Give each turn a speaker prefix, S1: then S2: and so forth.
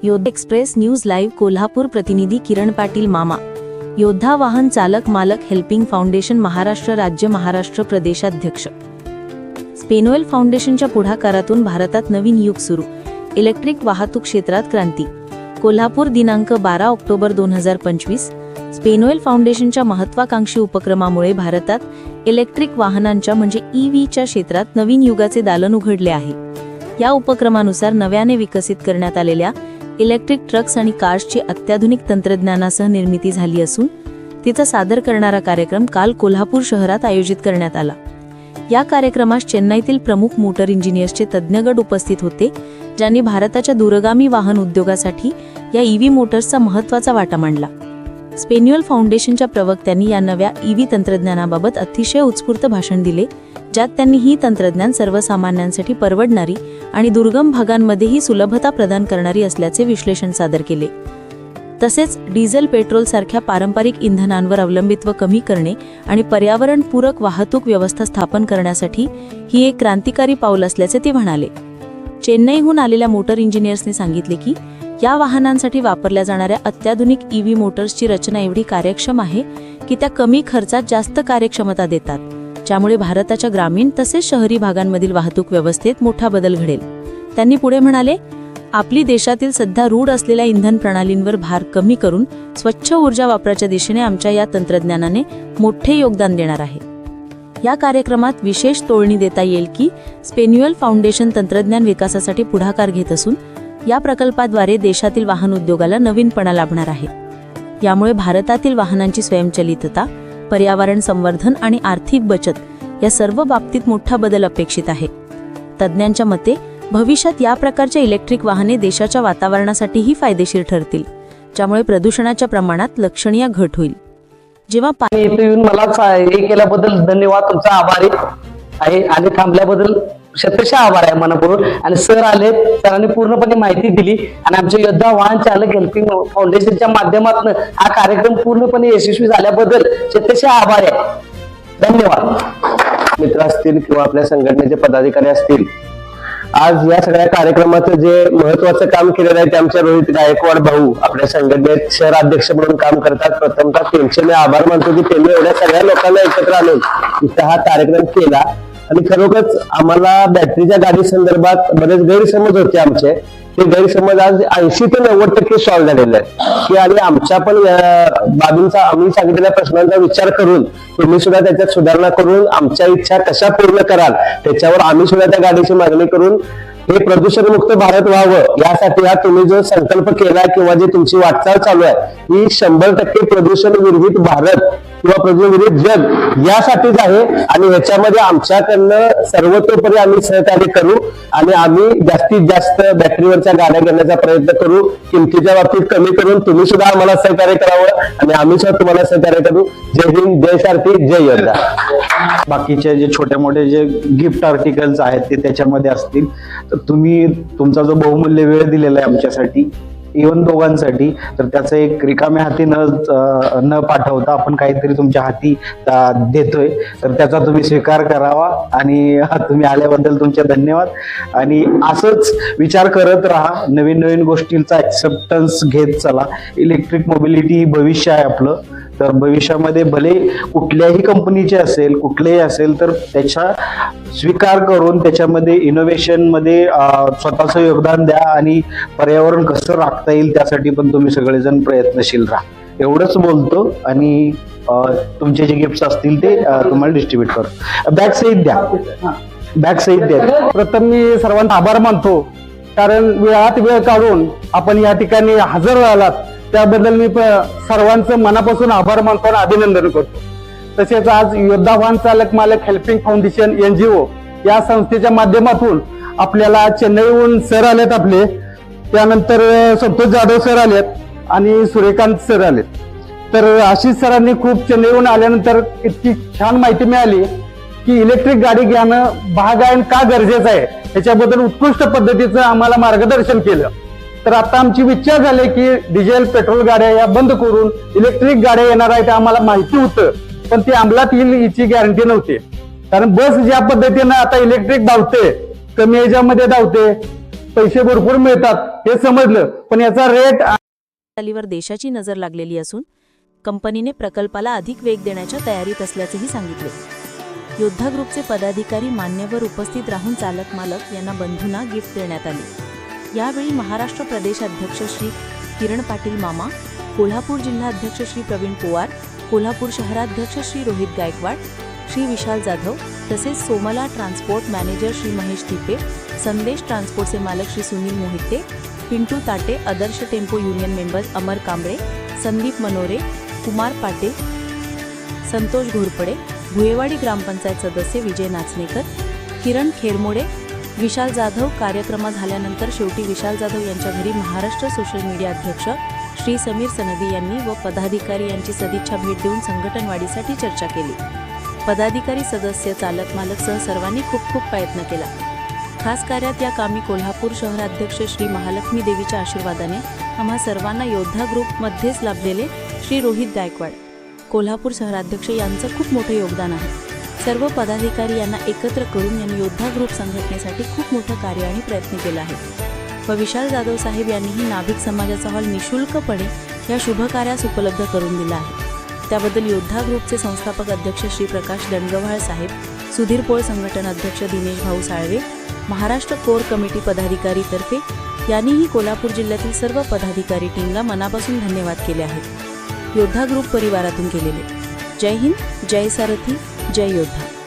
S1: योद्धा express news live Kolhapur प्रतिनिधी किरण पाटील मामा। योद्धा वाहन चालक मालक हेल्पिंग फाउंडेशन महाराष्ट्र राज्य महाराष्ट्र प्रदेशाध्यक्ष। स्पेनोएल फाउंडेशनच्या पुढाकारातून भारतात नवीन युग सुरू, इलेक्ट्रिक वाहतूक क्षेत्रात क्रांती। कोल्हापूर दिनांक 12 ऑक्टोबर 2025। स्पेनोएल फाउंडेशनच्या महत्त्वाकांक्षी उपक्रमामुळे भारतात इलेक्ट्रिक वाहनांच्या म्हणजे ईव्हीच्या क्षेत्रात नवीन युगाचे दालन उघडले आहे। या उपक्रमानुसार नव्याने विकसित करण्यात आलेल्या इलेक्ट्रिक ट्रक्स आणि कार्सची अत्याधुनिक तंत्रज्ञानासह निर्मिती झाली असून तिचा सादर करणारा कार्यक्रम काल कोल्हापूर शहरात आयोजित करण्यात आला। या कार्यक्रमास चेन्नईतील प्रमुख मोटर इंजिनियर्सचे तज्ञगट उपस्थित होते, ज्यांनी भारताच्या दूरगामी वाहन उद्योगासाठी या ईव्ही मोटर्सचा महत्त्वाचा वाटा मांडला। स्पेन्युअल फाउंडेशनच्या प्रवक्त्यांनी या नव्या ईव्ही तंत्रज्ञानाबाबत अतिशय उत्स्फूर्त भाषण दिले, ज्यात त्यांनी ही तंत्रज्ञान सर्वसामान्यांसाठी परवडणारी आणि दुर्गम भागांमध्येही सुलभता प्रदान करणारी असल्याचे विश्लेषण सादर केले। तसेच डिझेल पेट्रोल सारख्या पारंपरिक इंधनांवर अवलंबित्व कमी करणे आणि पर्यावरणपूरक वाहतूक व्यवस्था स्थापन करण्यासाठी ही एक क्रांतिकारी पाऊल असल्याचे ते म्हणाले। चेन्नईहून आलेल्या मोटर इंजिनियर्सने सांगितले की या वाहनांसाठी वापरल्या जाणाऱ्या अत्याधुनिक ईव्ही मोटर्सची रचना एवढी कार्यक्षम आहे की त्या कमी खर्चात जास्त कार्यक्षमता देतात, ज्यामुळे भारताच्या ग्रामीण तसेच शहरी भागांमधील वाहतूक व्यवस्थेत मोठा बदल घडेल। त्यांनी पुढे म्हणाले, आपली देशातील सध्या रूढ असलेल्या इंधन प्रणालींवर भार कमी करून स्वच्छ ऊर्जा वापराच्या दिशेने आमच्या या तंत्रज्ञानाने मोठे योगदान देणार आहे। या कार्यक्रमात विशेष तोडणी देता येईल की स्पेन्युअल फाउंडेशन तंत्रज्ञान विकासासाठी पुढाकार घेत असून या प्रकल्पाद्वारे देशातील वाहन उद्योगाला नवीनपणा लाभणार आहे। यामुळे भारतातील वाहनांची स्वयंचलितता, पर्यावरण संवर्धन आणि आर्थिक बचत या सर्व बाबतीत मोठा बदल अपेक्षित आहे। तज्ञांच्या मते भविष्यात या प्रकारच्या इलेक्ट्रिक वाहने देशाच्या वातावरणासाठीही फायदेशीर ठरतील, ज्यामुळे प्रदूषणाच्या प्रमाणात लक्षणीय घट होईल। जेव्हा
S2: इथे येऊन मला हे केल्याबद्दल धन्यवाद, तुमचा आभारी आहे आणि थांबल्याबद्दल शतशः आभार आहे मनपूर्वक। आणि सर आले, सरांनी पूर्णपणे माहिती दिली आणि आमच्या योद्धा वाहन चालक हेल्पिंग फाउंडेशनच्या माध्यमातून हा कार्यक्रम पूर्णपणे यशस्वी झाल्याबद्दल शतशः आभार आहे। धन्यवाद।
S3: मित्र असतील किंवा आपल्या संघटनेचे पदाधिकारी असतील, आज या सगळ्या कार्यक्रमाचं जे महत्वाचं काम केलेलं आहे ते आमच्या रोहित गायकवाड भाऊ आपल्या संघटनेत शहराध्यक्ष म्हणून काम करतात। प्रथमतः त्यांचे मी आभार मानतो की त्यांनी एवढ्या सगळ्या लोकांना एकत्र आणून इथं हा कार्यक्रम केला। आणि खरोखरच आम्हाला बॅटरीच्या गाडी संदर्भात बरेच गैरसमज होते आमचे, ते गैरसमज आज 80 ते 90% सॉल्व्ह झालेले आहेत की आणि आमच्या पण बाबींचा आम्ही सांगितलेल्या प्रश्नांचा विचार करून तुम्ही सुद्धा त्याच्यात सुधारणा करून आमच्या इच्छा कशा पूर्ण कराल त्याच्यावर आम्ही सुद्धा त्या गाडीची मागणी करून हे प्रदूषणमुक्त भारत व्हावं यासाठी हा तुम्ही जो संकल्प केला किंवा जे तुमची वाटचाल चालू आहे ही 100% प्रदूषण विरहित भारत किंवा प्रदूषण विरहित जग यासाठीच आहे। आणि ह्याच्यामध्ये आमच्याकडनं सर्वतोपरी आम्ही सहकार्य करू आणि आम्ही जास्तीत जास्त बॅटरीवरच्या गाड्या घेण्याचा प्रयत्न करू, किमतीच्या बाबतीत कमी करून तुम्ही सुद्धा आम्हाला सहकार्य करावं आणि आम्ही सुद्धा तुम्हाला सहकार्य करू। जय हिंद, जय सारथी, जय योद्धा।
S4: बाकीचे जे छोटे मोठे जे गिफ्ट आर्टिकल्स आहेत ते त्याच्यामध्ये असतील, तर तुम्ही तुमचा जो बहुमूल्य वेळ दिलेला आहे आमच्यासाठी, इव्हन दोघांसाठी, तर त्याचं एक रिकाम्या हाती न पाठवता आपण काहीतरी तुमच्या हाती देतोय, तर त्याचा तुम्ही स्वीकार करावा। आणि तुम्ही आल्याबद्दल तुमचे धन्यवाद। आणि असंच विचार करत राहा, नवीन नवीन गोष्टींचा ऍक्सेप्टन्स घेत चला। इलेक्ट्रिक मोबिलिटी भविष्य आहे आपलं, तर भविष्यामध्ये भले कुठल्याही कंपनीचे असेल कुठलेही असेल तर त्याचा स्वीकार करून त्याच्यामध्ये इनोव्हेशन मध्ये स्वतःचं योगदान द्या आणि पर्यावरण कसं राखता येईल त्यासाठी पण तुम्ही सगळेजण प्रयत्नशील राहा। एवढंच बोलतो आणि तुमचे जे गिफ्ट्स असतील ते तुम्हाला डिस्ट्रीब्यूट करू। बॅग सहित द्या, बॅग सहित द्या।
S5: प्रथम मी सर्वांचा आभार मानतो, कारण वेळात वेळ काढून आपण या ठिकाणी हजर राहिलात त्याबद्दल मी सर्वांचं मनापासून आभार मानतो आणि अभिनंदन करतो। तसेच आज योद्धा वाहन चालक मालक हेल्पिंग फाउंडेशन NGO या संस्थेच्या माध्यमातून आपल्याला चेन्नईहून सर आलेत आपले, त्यानंतर संतोष जाधव सर आलेत आणि सूर्यकांत सर आलेत। तर आशिष सरांनी खूप चेन्नईहून आल्यानंतर इतकी छान माहिती मिळाली की इलेक्ट्रिक गाडी घेणं भाग आहे का गरजेचं आहे याच्याबद्दल उत्कृष्ट पद्धतीचं आम्हाला मार्गदर्शन केलं। तर आता आमची इच्छा झाली की डिझेल पेट्रोल गाड्या या बंद करून इलेक्ट्रिक गाड्या येणार आहेत आम्हाला माहिती होतं, पण ती अंमलात येईल याची गॅरंटी नव्हती। कारण बस ज्या पद्धतीनं आता इलेक्ट्रिक धावते, कमी ह्याच्यामध्ये धावते, पैसे भरपूर मिळतात हे समजलं, पण याचा रेट
S1: वाटचालीवर देशाची नजर लागलेली असून कंपनीने प्रकल्पाला अधिक वेग देण्याच्या तयारीत असल्याचेही सांगितले. योद्धा ग्रुपचे पदाधिकारी मान्यवर उपस्थित राहून चालक मालक यांना बंधूंना गिफ्ट देण्यात आली. यावेळी महाराष्ट्र प्रदेश अध्यक्ष श्री किरण पाटील मामा, कोल्हापूर जिल्हा अध्यक्ष श्री प्रवीण पोवार, कोल्हापूर शहराध्यक्ष श्री रोहित गायकवाड, श्री विशाल जाधव तसेच सोमला ट्रान्सपोर्ट मॅनेजर श्री महेश तिपे, संदेश ट्रान्सपोर्टचे मालक श्री सुनील मोहिते, पिंटू ताटे, आदर्श टेम्पो युनियन मेंबर्स अमर कांबळे, संदीप मनोरे, कुमार पाटील, संतोष घोरपडे, भुयेवाडी ग्रामपंचायत सदस्य विजय नाचनेकर, किरण खेरमोडे, विशाल जाधव. कार्यक्रम झाल्यानंतर शेवटी विशाल जाधव यांच्या घरी महाराष्ट्र सोशल मीडिया अध्यक्ष श्री समीर सनदी यांनी व पदाधिकारी यांची सदिच्छा भेट देऊन संघटन वाढीसाठी चर्चा केली. पदाधिकारी, सदस्य, चालक मालक सह सर्वांनी खूप प्रयत्न केला. खास कार्यात या कामी कोल्हापूर शहराध्यक्ष श्री महालक्ष्मी देवीच्या आशीर्वादाने आम्हा सर्वांना योद्धा ग्रुपमध्येच लाभलेले श्री रोहित गायकवाड, कोल्हापूर शहराध्यक्ष यांचं खूप मोठं योगदान आहे. सर्व पदाधिकारी यांना एकत्र करून यांनी योद्धा ग्रुप संघटनेसाठी खूप मोठं कार्य आणि प्रयत्न केला आहे. व विशाल जाधव साहेब यांनीही नाभिक समाजाचा हॉल निशुल्कपणे या शुभ कार्यास उपलब्ध करून दिला आहे. त्याबद्दल योद्धा ग्रुपचे संस्थापक अध्यक्ष श्री प्रकाश दंडगव्हाळ साहेब, सुधीर पोळ संघटन अध्यक्ष दिनेश भाऊ साळवे, महाराष्ट्र कोर कमिटी पदाधिकारी तर्फे यांनीही कोल्हापूर जिल्ह्यातील सर्व पदाधिकारी टीमला मनापासून धन्यवाद केले आहेत. योद्धा ग्रुप परिवारातून केलेले. जय हिंद, जय सारथी, जय योद्धा.